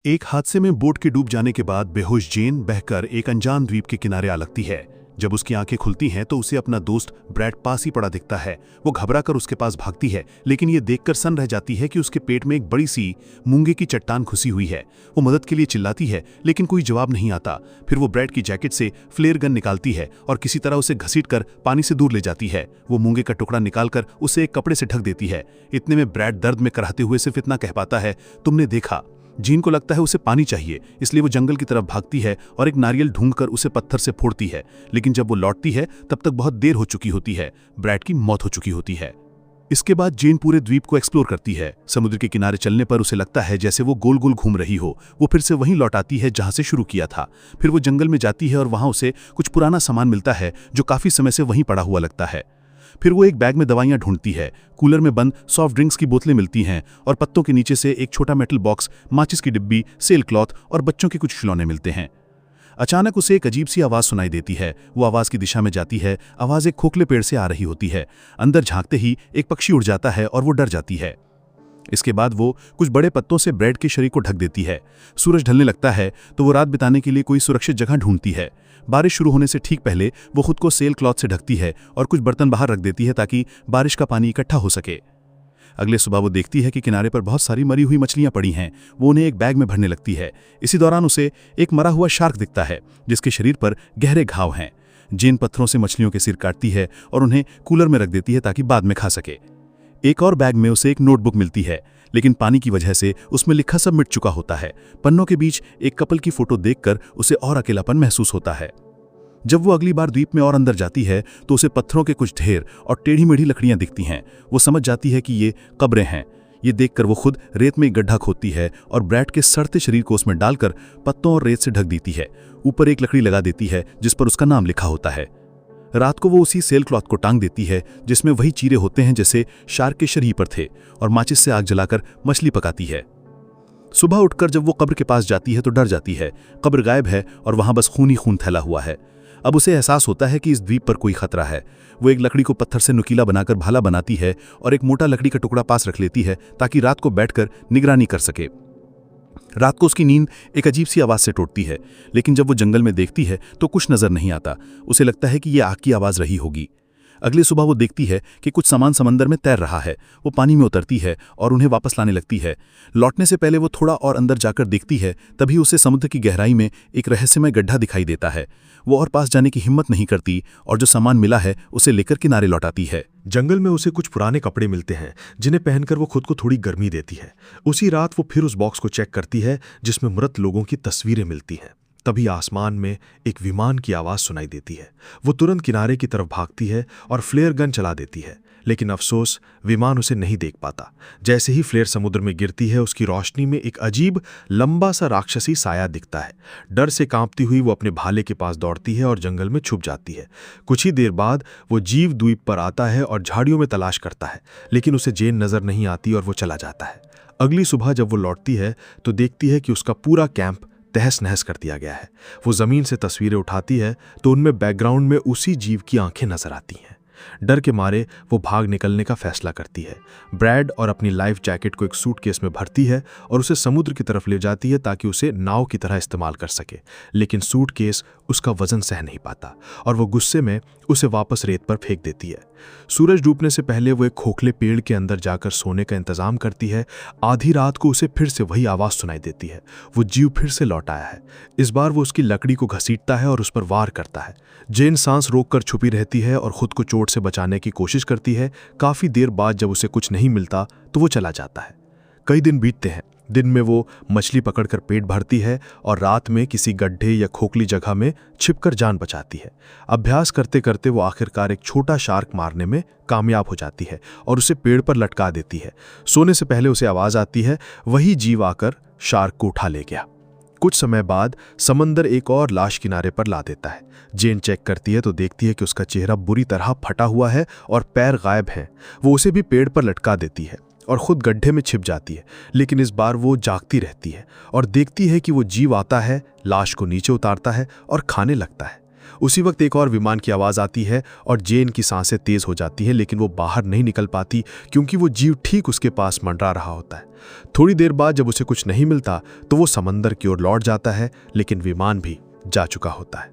एक हादसे में बोट के डूब जाने के बाद बेहोश जेन बहकर एक अनजान द्वीप के किनारे आ लगती है। जब उसकी आंखें खुलती हैं तो उसे अपना दोस्त ब्रैड पास ही पड़ा दिखता है। वो घबराकर उसके पास भागती है, लेकिन ये देखकर सन्न रह जाती है कि उसके पेट में एक बड़ी सी मूंगे की चट्टान घुसी हुई है। वो मदद के लिए चिल्लाती है, लेकिन कोई जवाब नहीं आता। फिर वो ब्रैड की जैकेट से फ्लेयर गन निकालती है और किसी तरह उसे घसीटकर पानी से दूर ले जाती है। वो मूंगे का टुकड़ा निकालकर उसे एक कपड़े से ढक देती है। इतने में ब्रैड दर्द में कराहते हुए सिर्फ इतना कह पाता है, तुमने देखा। जीन को लगता है उसे पानी चाहिए, इसलिए वो जंगल की तरफ भागती है और एक नारियल ढूंढकर उसे पत्थर से फोड़ती है। लेकिन जब वो लौटती है तब तक बहुत देर हो चुकी होती है। ब्रैड की मौत हो चुकी होती है। इसके बाद जेन पूरे द्वीप को एक्सप्लोर करती है। समुद्र के किनारे चलने पर उसे लगता है जैसे वो गोल गोल घूम रही हो। वो फिर से वहीं लौट आती है जहां से शुरू किया था। फिर वो जंगल में जाती है और वहां उसे कुछ पुराना सामान मिलता है जो काफी समय से वहीं पड़ा हुआ लगता है। फिर वो एक बैग में दवाइयां ढूंढती है। कूलर में बंद सॉफ्ट ड्रिंक्स की बोतलें मिलती हैं और पत्तों के नीचे से एक छोटा मेटल बॉक्स, माचिस की डिब्बी, सेल क्लॉथ और बच्चों के कुछ खिलौने मिलते हैं। अचानक उसे एक अजीब सी आवाज सुनाई देती है। वो आवाज की दिशा में जाती है। आवाज एक खोखले पेड़ से आ रही होती है। अंदर झांकते ही एक पक्षी उड़ जाता है और वो डर जाती है। इसके बाद वो कुछ बड़े पत्तों से ब्रैड के शरीर को ढक देती है। सूरज ढलने लगता है तो वो रात बिताने के लिए कोई सुरक्षित जगह ढूंढती है। बारिश शुरू होने से ठीक पहले वो खुद को सेल क्लॉथ से ढकती है और कुछ बर्तन बाहर रख देती है ताकि बारिश का पानी इकट्ठा हो सके। अगले सुबह वो देखती है कि किनारे पर बहुत सारी मरी हुई मछलियां पड़ी हैं। वो उन्हें एक बैग में भरने लगती है। इसी दौरान उसे एक मरा हुआ शार्क दिखता है जिसके शरीर पर गहरे घाव हैं। जेन पत्थरों से मछलियों के सिर काटती है और उन्हें कूलर में रख देती है ताकि बाद में खा सके। एक और बैग में उसे एक नोटबुक मिलती है, लेकिन पानी की वजह से उसमें लिखा सब मिट चुका होता है। पन्नों के बीच एक कपल की फोटो देखकर उसे और अकेलापन महसूस होता है। जब वो अगली बार द्वीप में और अंदर जाती है तो उसे पत्थरों के कुछ ढेर और टेढ़ी मेढ़ी लकड़ियां दिखती हैं। वो समझ जाती है कि ये कब्रें हैं। ये देखकर वो खुद रेत में एक गड्ढा खोदती है और ब्रैड के सड़ते शरीर को उसमें डालकर पत्तों और रेत से ढक देती है। ऊपर एक लकड़ी लगा देती है जिस पर उसका नाम लिखा होता है। रात को वो उसी सेल क्लॉथ को टांग देती है जिसमें वही चीरे होते हैं जैसे शार्क के शरीर पर थे, और माचिस से आग जलाकर मछली पकाती है। सुबह उठकर जब वो कब्र के पास जाती है तो डर जाती है। कब्र गायब है और वहां बस खून ही खून फैला हुआ है। अब उसे एहसास होता है कि इस द्वीप पर कोई खतरा है। वो एक लकड़ी को पत्थर से नुकीला बनाकर भाला बनाती है और एक मोटा लकड़ी का टुकड़ा पास रख लेती है ताकि रात को बैठकर निगरानी कर सके। रात को उसकी नींद एक अजीब सी आवाज से टूटती है, लेकिन जब वो जंगल में देखती है तो कुछ नजर नहीं आता। उसे लगता है कि ये आग की आवाज रही होगी। अगली सुबह वो देखती है कि कुछ सामान समंदर में तैर रहा है। वो पानी में उतरती है और उन्हें वापस लाने लगती है। लौटने से पहले वो थोड़ा और अंदर जाकर देखती है, तभी उसे समुद्र की गहराई में एक रहस्यमय गड्ढा दिखाई देता है। वो और पास जाने की हिम्मत नहीं करती और जो सामान मिला है उसे लेकर किनारे लौट आती है। जंगल में उसे कुछ पुराने कपड़े मिलते हैं जिन्हें पहनकर वो खुद को थोड़ी गर्मी देती है। उसी रात वो फिर उस बॉक्स को चेक करती है जिसमें मृत लोगों की तस्वीरें मिलती हैं। तभी आसमान में एक विमान की आवाज सुनाई देती है। वो तुरंत किनारे की तरफ भागती है और फ्लेयर गन चला देती है, लेकिन अफसोस विमान उसे नहीं देख पाता। जैसे ही फ्लेयर समुद्र में गिरती है उसकी रोशनी में एक अजीब लंबा सा राक्षसी साया दिखता है। डर से कांपती हुई वो अपने भाले के पास दौड़ती है और जंगल में छुप जाती है। कुछ ही देर बाद वो जीव द्वीप पर आता है और झाड़ियों में तलाश करता है, लेकिन उसे जेन नजर नहीं आती और वो चला जाता है। अगली सुबह जब वो लौटती है तो देखती है कि उसका पूरा कैंप तहस नहस कर दिया गया है। वो जमीन से तस्वीरें उठाती है तो उनमें बैकग्राउंड में उसी जीव की आंखें नजर आती हैं। डर के मारे वो भाग निकलने का फैसला करती है। ब्रैड और अपनी लाइफ जैकेट को एक सूटकेस में भरती है और उसे समुद्र की तरफ ले जाती है ताकि उसे नाव की तरह इस्तेमाल कर सके, लेकिन सूटकेस उसका वजन सह नहीं पाता और वो गुस्से में उसे वापस रेत पर फेंक देती है। सूरज डूबने से पहले वो एक खोखले पेड़ के अंदर जाकर सोने का इंतजाम करती है। आधी रात को उसे फिर से वही आवाज सुनाई देती है। वो जीव फिर से लौट आया है। इस बार वो उसकी लकड़ी को घसीटता है और उस पर वार करता है। जेन सांस रोककर छुपी रहती है और खुद को चोट से बचाने की कोशिश करती है। काफी देर बाद जब उसे कुछ नहीं मिलता तो वो चला जाता है। कई दिन बीतते हैं। दिन में वो मछली पकड़कर पेट भरती है और रात में किसी गड्ढे या खोखली जगह में छिपकर जान बचाती है। अभ्यास करते करते वो आखिरकार एक छोटा शार्क मारने में कामयाब हो जाती है और उसे पेड़ पर लटका देती है। सोने से पहले उसे आवाज आती है, वही जीव आकर शार्क को उठा ले गया। कुछ समय बाद समंदर एक और लाश किनारे पर ला देता है। जेन चेक करती है तो देखती है कि उसका चेहरा बुरी तरह फटा हुआ है और पैर गायब हैं। वो उसे भी पेड़ पर लटका देती है और खुद गड्ढे में छिप जाती है, लेकिन इस बार वो जागती रहती है और देखती है कि वो जीव आता है, लाश को नीचे उतारता है और खाने लगता है। उसी वक्त एक और विमान की आवाज़ आती है और जेन की सांसें तेज हो जाती हैं, लेकिन वो बाहर नहीं निकल पाती क्योंकि वो जीव ठीक उसके पास मंडरा रहा होता है। थोड़ी देर बाद जब उसे कुछ नहीं मिलता तो वो समंदर की ओर लौट जाता है, लेकिन विमान भी जा चुका होता है।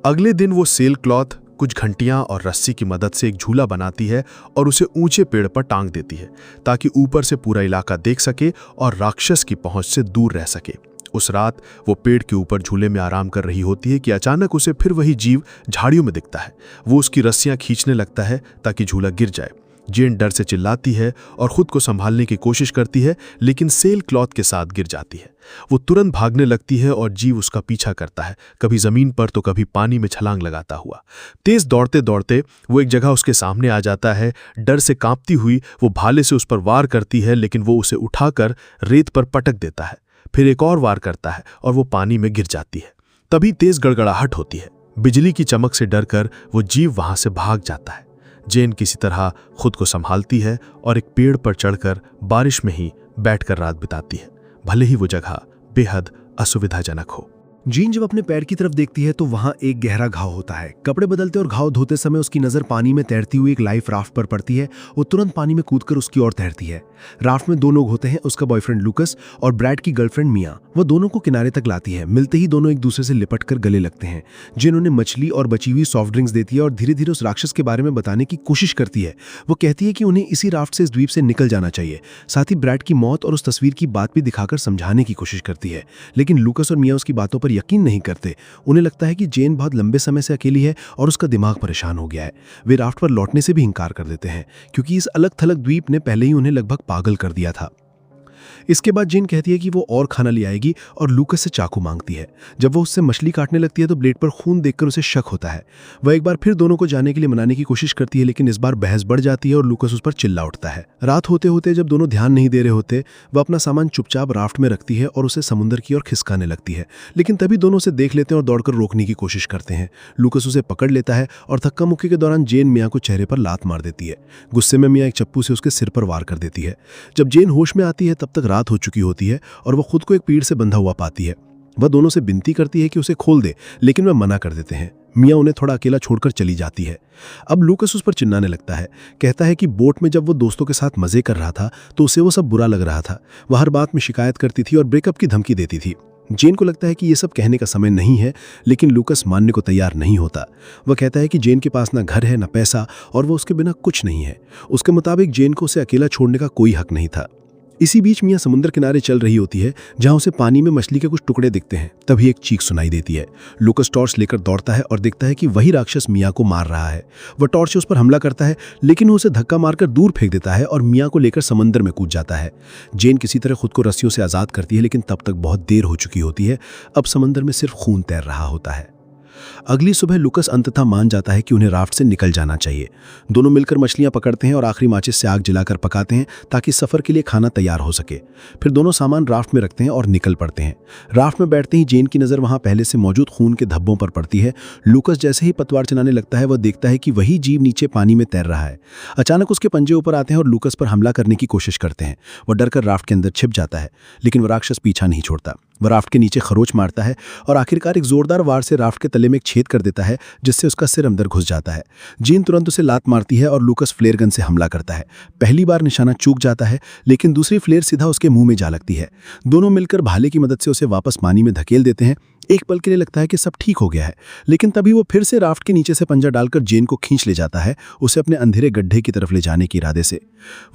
अगले दिन वो सेल क्लॉथ, कुछ घंटियां और रस्सी की मदद से एक झूला बनाती है और उसे ऊंचे पेड़ पर टांग देती है ताकि ऊपर से पूरा इलाका देख सके और राक्षस की पहुंच से दूर रह सके। उस रात वो पेड़ के ऊपर झूले में आराम कर रही होती है कि अचानक उसे फिर वही जीव झाड़ियों में दिखता है। वो उसकी रस्सियां खींचने लगता है ताकि झूला गिर जाए। जेन डर से चिल्लाती है और खुद को संभालने की कोशिश करती है, लेकिन सेल क्लॉथ के साथ गिर जाती है। वो तुरंत भागने लगती है और जीव उसका पीछा करता है, कभी जमीन पर तो कभी पानी में छलांग लगाता हुआ। तेज दौड़ते दौड़ते वो एक जगह उसके सामने आ जाता है। डर से कांपती हुई वो भाले से उस पर वार करती है, लेकिन वो उसे उठाकर रेत पर पटक देता है। फिर एक और वार करता है और वो पानी में गिर जाती है। तभी तेज गड़गड़ाहट होती है। बिजली की चमक से डरकर वो जीव वहां से भाग जाता है। जेन किसी तरह खुद को संभालती है और एक पेड़ पर चढ़कर बारिश में ही बैठकर रात बिताती है, भले ही वो जगह बेहद असुविधाजनक हो। जीन जब अपने पैर की तरफ देखती है तो वहां एक गहरा घाव होता है। कपड़े बदलते और घाव धोते समय उसकी नजर पानी में तैरती हुई एक लाइफ राफ्ट पर पड़ती है। वो तुरंत पानी में कूदकर उसकी ओर तैरती है। राफ्ट में 2 लोग होते हैं, उसका बॉयफ्रेंड लूकस और ब्रैड की गर्लफ्रेंड मिया। वो दोनों को किनारे तक लाती है। मिलते ही दोनों एक दूसरे से लिपटकर गले लगते हैं। जिन उन्हें मछली और बची हुई सॉफ्ट ड्रिंक्स देती है और धीरे धीरे उस राक्षस के बारे में बताने की कोशिश करती है। वो कहती है कि उन्हें इसी राफ्ट से इस द्वीप से निकल जाना चाहिए। साथ ही ब्रैड की मौत और उस तस्वीर की बात भी दिखाकर समझाने की कोशिश करती है, लेकिन लूकस और मिया उसकी बातों पर यकीन नहीं करते। उन्हें लगता है कि जेन बहुत लंबे समय से अकेली है और उसका दिमाग परेशान हो गया है। वे राफ्ट पर लौटने से भी इंकार कर देते हैं क्योंकि इस अलग थलग द्वीप ने पहले ही उन्हें लगभग पागल कर दिया था। इसके बाद जेन कहती है कि वो और खाना ले आएगी और लूकस से चाकू मांगती है। जब वो उससे मछली काटने लगती है तो ब्लेड पर खून देखकर उसे शक होता है। वह एक बार फिर दोनों को जाने के लिए मनाने की कोशिश करती है, लेकिन इस बार बहस बढ़ जाती है और लूकस उस पर चिल्ला उठता है। रात होते होते जब दोनों ध्यान नहीं दे रहे होते, वह अपना सामान चुपचाप राफ्ट में रखती है और उसे समुद्र की ओर खिसकाने लगती है, लेकिन तभी दोनों उसे देख लेते हैं और दौड़कर रोकने की कोशिश करते हैं। लूकस उसे पकड़ लेता है और धक्का मुक्की के दौरान जेन मिया को चेहरे पर लात मार देती है। गुस्से में मिया एक चप्पू से उसके सिर पर वार कर देती है। जब जेन होश में आती है तब तक रात हो चुकी होती है और वह खुद को एक पीड़ से बंधा हुआ पाती है। वह दोनों से विनती करती है कि उसे खोल दे, लेकिन वे मना कर देते हैं। मिया उन्हें थोड़ा अकेला छोड़कर चली जाती है। अब लूकस उस पर चिल्लाने लगता है। कहता है कि बोट में जब वो दोस्तों के साथ मजे कर रहा था तो उसे वो सब बुरा लग रहा था। वह हर बात में शिकायत करती थी और ब्रेकअप की धमकी देती थी। जेन को लगता है कि ये सब कहने का समय नहीं है, लेकिन लूकस मानने को तैयार नहीं होता। वह कहता है कि जेन के पास ना घर है ना पैसा और वो उसके बिना कुछ नहीं है। उसके मुताबिक जेन को उसे अकेला छोड़ने का कोई हक नहीं था। इसी बीच मिया समुद्र किनारे चल रही होती है, जहां उसे पानी में मछली के कुछ टुकड़े दिखते हैं। तभी एक चीख सुनाई देती है। लूकस टॉर्च लेकर दौड़ता है और देखता है कि वही राक्षस मिया को मार रहा है। वह टॉर्च से उस पर हमला करता है, लेकिन वो उसे धक्का मारकर दूर फेंक देता है और मिया को लेकर समंदर में कूद जाता है। जेन किसी तरह खुद को रस्सियों से आजाद करती है, लेकिन तब तक बहुत देर हो चुकी होती है। अब समंदर में सिर्फ खून तैर रहा होता है। अगली सुबह लूकस अंततः मान जाता है कि उन्हें राफ्ट से निकल जाना चाहिए। दोनों मिलकर मछलियां पकड़ते हैं और आखिरी माचिस से आग जलाकर पकाते हैं ताकि सफर के लिए खाना तैयार हो सके। फिर दोनों सामान राफ्ट में रखते हैं और निकल पड़ते हैं। राफ्ट में बैठते ही जेन की नजर वहां पहले से मौजूद खून के धब्बों पर पड़ती है। लूकस जैसे ही पतवार चलाने लगता है, वह देखता है कि वही जीव नीचे पानी में तैर रहा है। अचानक उसके पंजे ऊपर आते हैं और लूकस पर हमला करने की कोशिश करते हैं। वह डरकर राफ्ट के अंदर छिप जाता है, लेकिन वह राक्षस पीछा नहीं छोड़ता। वह राफ्ट के नीचे खरोच मारता है और आखिरकार एक जोरदार वार से राफ्ट के तले में एक छेद कर देता है, जिससे उसका सिर अंदर घुस जाता है। जीन तुरंत उसे लात मारती है और लूकस फ्लेयर गन से हमला करता है। पहली बार निशाना चूक जाता है, लेकिन दूसरी फ्लेयर सीधा उसके मुंह में जा लगती है। दोनों मिलकर भाले की मदद से उसे वापस पानी में धकेल देते हैं। एक पल के लिए लगता है कि सब ठीक हो गया है, लेकिन तभी वो फिर से राफ्ट के नीचे से पंजा डालकर जेन को खींच ले जाता है, उसे अपने अंधेरे गड्ढे की तरफ ले जाने के इरादे से।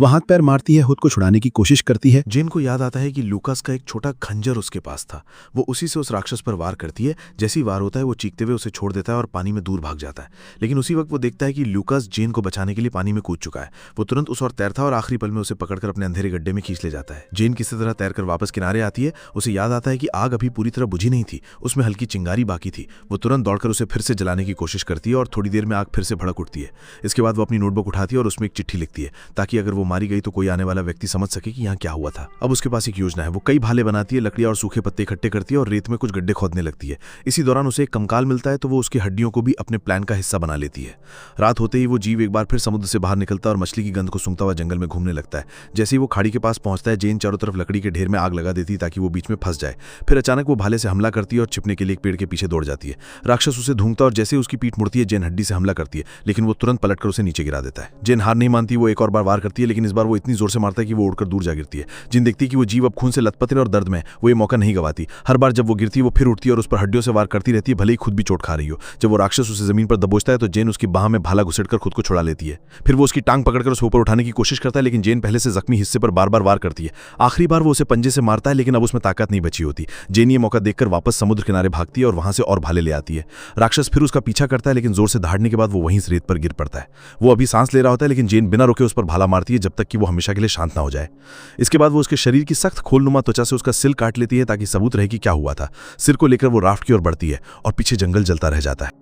वह हाथ पैर मारती है, खुद को छुड़ाने की कोशिश करती है। जेन को याद आता है कि लूकस का एक छोटा खंजर उसके पास था। वो उसी से उस राक्षस पर वार करती है। जैसे ही वार होता है, वो चीखते हुए उसे छोड़ देता है और पानी में दूर भाग जाता है। लेकिन उसी वक्त वो देखता है कि लूकस जेन को बचाने के लिए पानी में कूद चुका है। वो तुरंत उस ओर तैरता है और आखिरी पल में उसे पकड़कर अपने अंधेरे गड्ढे में खींच ले जाता है। जेन किसी तरह तैरकर वापस किनारे आती है। उसे याद आता है कि आग अभी पूरी तरह बुझी नहीं थी, उसमें हल्की चिंगारी बाकी थी। वो तुरंत दौड़कर उसे फिर से जलाने की कोशिश करती है और थोड़ी देर में आग फिर से भड़क उठती है। इसके बाद वो अपनी नोटबुक उठाती है और उसमें एक चिट्ठी लिखती है, ताकि अगर वो मारी गई तो कोई आने वाला व्यक्ति समझ सके कि यहाँ क्या हुआ था। अब उसके पास एक योजना है। वो कई भाले बनाती है, लकड़ियां और सूखे पत्ते इकट्ठे करती है और रेत में कुछ गड्ढे खोदने लगती है। इसी दौरान उसे एक कंकाल मिलता है, तो वो उसकी हड्डियों को भी अपने प्लान का हिस्सा बना लेती है। रात होते ही वो जीव एक बार फिर समुद्र से बाहर निकलता है और मछली की गंध को सूंघता हुआ जंगल में घूमने लगता है। जैसे ही वो खाड़ी के पास पहुंचता है, जेन चारों तरफ लकड़ी के ढेर में आग लगा देती है ताकि वो बीच में फंस जाए। फिर अचानक वो भाले से हमला करती है और छिपने के लिए एक पेड़ के पीछे दौड़ जाती है। राक्षस उसे ढूंढता और जैसे उसकी पीठ मुड़ती है जेन हड्डी से हमला करती है, लेकिन वो तुरंत पलटकर उसे नीचे गिरा देता है। जेन हार नहीं मानती, वो एक और बार वार करती है, लेकिन इस बार वो इतनी जोर से मारता है कि वो उड़कर दूर जा गिरती है। जिन देखती है कि वो जीव अब खून से लथपथ है और दर्द में, वो ये मौका नहीं गवाती। हर बार जब वो गिरती है वो फिर उठती है और उस पर हड्डियों से वार करती रहती है, भले ही खुद भी चोट खा रही हो। जब वो राक्षस उसे जमीन पर दबोचता है तो जेन उसकी बाह में भाला घुसेड़कर खुद को छुड़ा लेती है। फिर वो उसकी टांग पकड़कर उसे ऊपर उठाने की कोशिश करता है, लेकिन जेन पहले से जख्मी हिस्से पर बार बार वार करती है। आखिरी बार वो उसे पंजे से मारता है, लेकिन अब उसमें ताकत नहीं बची होती। जेन ये मौका देखकर वापस समुद्र किनारे भागती है और वहां से और भाले ले आती है। राक्षस फिर उसका पीछा करता है, लेकिन जोर से दहाड़ने के बाद वो वहीं से रेत पर गिर पड़ता है। वो अभी सांस ले रहा होता है, लेकिन जेन बिना रुके उस पर भाला मारती है जब तक कि वो हमेशा के लिए शांत ना हो जाए। इसके बाद वो उसके शरीर की सख्त खोलनुमा त्वचा से उसका सिर काट लेती है ताकि सबूत रहे कि क्या हुआ था। सिर को लेकर वो राफ्ट की ओर बढ़ती है और पीछे जंगल जलता रह जाता है।